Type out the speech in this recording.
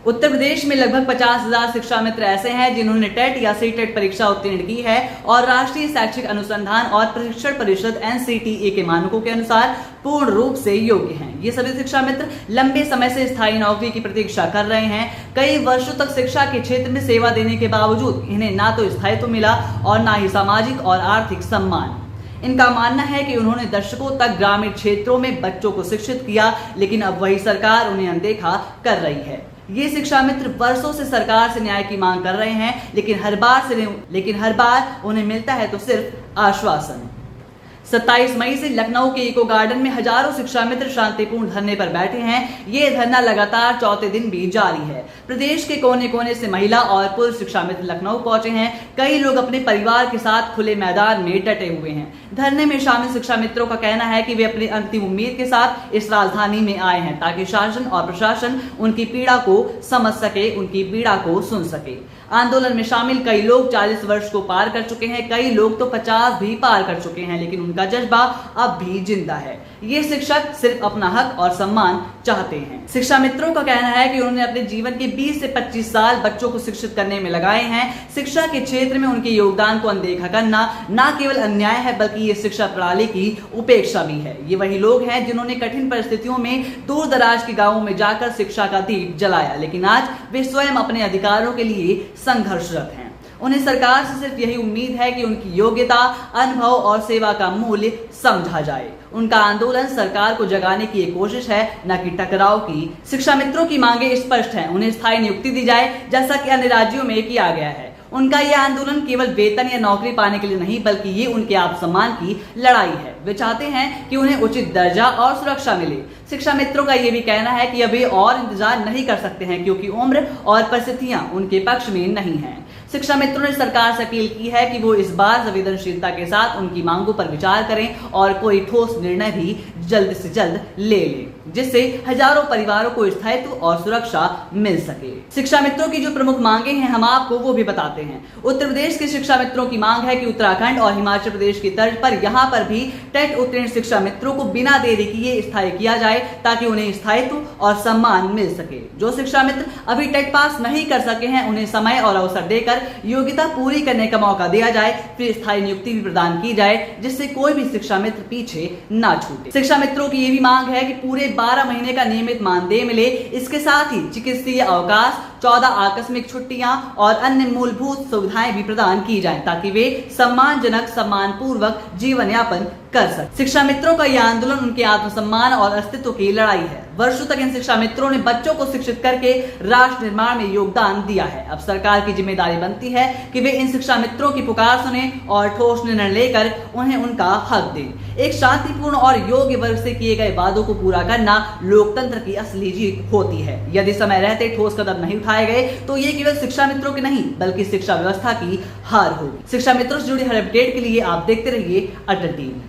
उत्तर प्रदेश में लगभग 50,000 शिक्षा मित्र ऐसे हैं जिन्होंने टेट या सीटेट परीक्षा उत्तीर्ण की है और राष्ट्रीय शैक्षिक अनुसंधान और प्रशिक्षण परिषद (NCTA) के मानकों के अनुसार पूर्ण रूप से योग्य हैं। ये सभी शिक्षा मित्र लंबे समय से स्थायी नौकरी की प्रतीक्षा कर रहे हैं। कई वर्षों तक शिक्षा के क्षेत्र में सेवा देने के बावजूद इन्हें ना तो स्थायित्व मिला और ना ही सामाजिक और आर्थिक सम्मान। इनका मानना है कि उन्होंने दशकों तक ग्रामीण क्षेत्रों में बच्चों को शिक्षित किया, लेकिन अब वही सरकार उन्हें अनदेखा कर रही है। ये शिक्षा मित्र वर्षों से सरकार से न्याय की मांग कर रहे हैं, लेकिन हर बार उन्हें मिलता है तो सिर्फ आश्वासन। 27 मई से लखनऊ के इको गार्डन में हजारों शिक्षा मित्र शांतिपूर्ण धरने पर बैठे हैं। ये धरना लगातार चौथे दिन भी जारी है। प्रदेश के कोने कोने से महिला और पुरुष शिक्षा मित्र लखनऊ पहुंचे हैं। कई लोग अपने परिवार के साथ खुले मैदान में डटे हुए हैं। धरने में शामिल शिक्षा मित्रों का कहना है कि वे अपनी अंतिम उम्मीद के साथ इस राजधानी में आए हैं ताकि शासन और प्रशासन उनकी पीड़ा को समझ सके, उनकी पीड़ा को सुन सके। आंदोलन में शामिल कई लोग 40 वर्ष को पार कर चुके हैं, कई लोग तो 50 भी पार कर चुके हैं, लेकिन उनका जज्बा अब भी जिंदा है। ये शिक्षक सिर्फ अपना हक और सम्मान चाहते हैं। शिक्षा मित्रों का कहना है कि उन्होंने अपने जीवन के 20 से 25 साल बच्चों को शिक्षित करने में लगाए हैं। शिक्षा के क्षेत्र में उनके योगदान को अनदेखा करना न केवल अन्याय है, बल्कि ये शिक्षा प्रणाली की उपेक्षा भी है। ये वही लोग हैं जिन्होंने कठिन परिस्थितियों में दूर दराज के गांवों में जाकर शिक्षा का दीप जलाया, लेकिन आज वे स्वयं अपने अधिकारों के लिए संघर्षरत हैं। उन्हें सरकार से सिर्फ यही उम्मीद है कि उनकी योग्यता, अनुभव और सेवा का मूल्य समझा जाए। उनका आंदोलन सरकार को जगाने की एक कोशिश है, न कि टकराव की। शिक्षा मित्रों की मांगे स्पष्ट हैं। उन्हें स्थायी नियुक्ति दी जाए, जैसा कि अन्य राज्यों में किया गया है। उनका यह आंदोलन केवल वेतन या नौकरी पाने के लिए नहीं, बल्कि ये उनके आत्मसम्मान की लड़ाई है। वे चाहते हैं कि उन्हें उचित दर्जा और सुरक्षा मिले। शिक्षा मित्रों का यह भी कहना है कि अभी और इंतजार नहीं कर सकते हैं, क्योंकि उम्र और परिस्थितियां उनके पक्ष में नहीं हैं। शिक्षा मित्रों ने सरकार से अपील की है कि वो इस बार संवेदनशीलता के साथ उनकी मांगों पर विचार करें और कोई ठोस निर्णय भी जल्द से जल्द ले लें, जिससे हजारों परिवारों को स्थायित्व और सुरक्षा मिल सके। शिक्षा मित्रों की जो प्रमुख मांगे हैं, हम आपको वो भी बताते हैं। उत्तर प्रदेश के शिक्षा मित्रों की मांग है कि उत्तराखंड और हिमाचल प्रदेश की तर्ज पर यहाँ पर भी टेट उत्तीर्ण शिक्षा मित्रों को बिना देरी किए स्थायी किया जाए, ताकि उन्हें स्थायित्व और सम्मान मिल सके। जो शिक्षा मित्र अभी टेट पास नहीं कर सके हैं, उन्हें समय और अवसर देकर योग्यता पूरी करने का मौका दिया जाए, फिर स्थायी नियुक्ति भी प्रदान की जाए, जिससे कोई भी शिक्षा मित्र पीछे ना छूटे। शिक्षा मित्रों की ये भी मांग है कि पूरे 12 महीने का नियमित मानदेय मिले। इसके साथ ही चिकित्सीय अवकाश, 14 आकस्मिक छुट्टियां और अन्य मूलभूत सुविधाएं भी प्रदान की जाएं, ताकि वे सम्मानजनक, सम्मानपूर्वक जीवन यापन कर सकें। शिक्षा मित्रों का यह आंदोलन उनके आत्मसम्मान और अस्तित्व की लड़ाई है। वर्षों तक इन शिक्षा मित्रों ने बच्चों को शिक्षित करके राष्ट्र निर्माण में योगदान दिया है। अब सरकार की जिम्मेदारी बनती है कि वे इन शिक्षा मित्रों की पुकार सुने और ठोस निर्णय लेकर उन्हें उनका हक दें। एक शांतिपूर्ण और योग्य वर्ग से किए गए वादों को पूरा करना लोकतंत्र की असली जीत होती है। यदि समय रहते ठोस कदम नहीं उठाए गए, तो ये केवल शिक्षा मित्रों की नहीं, बल्कि शिक्षा व्यवस्था की हार होगी। शिक्षा मित्रों से जुड़ी हर अपडेट के लिए आप देखते रहिए अटल टीवी।